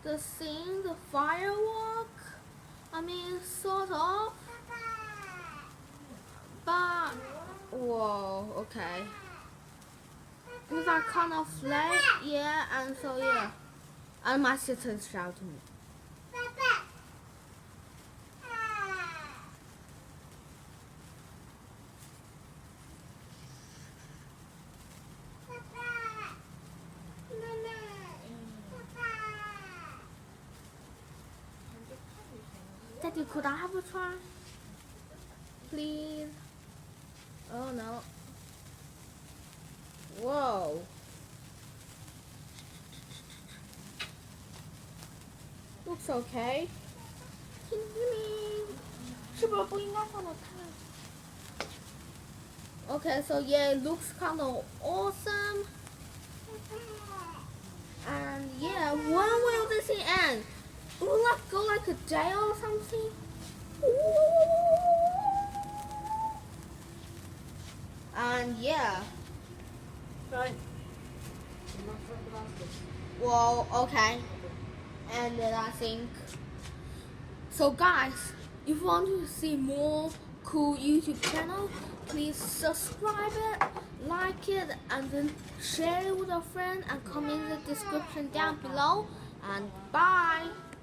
the thing, the firework. I mean, sort of. But whoa, okay. With that kind of flag, yeah, and so yeah. And my sister's shouting me. Daddy, could I have a try? Please. Oh no. Whoa. Looks okay. 是不是不应该放到太 Okay, so yeah, it looks kind of awesome. And yeah, when will this thing end? Will it go like a day or something? And yeah. Right. Well, okay. And then I think. So guys, if you want to see more cool YouTube channel, please subscribe it, like it, and then share it with a friend and comment in the description down below. And bye.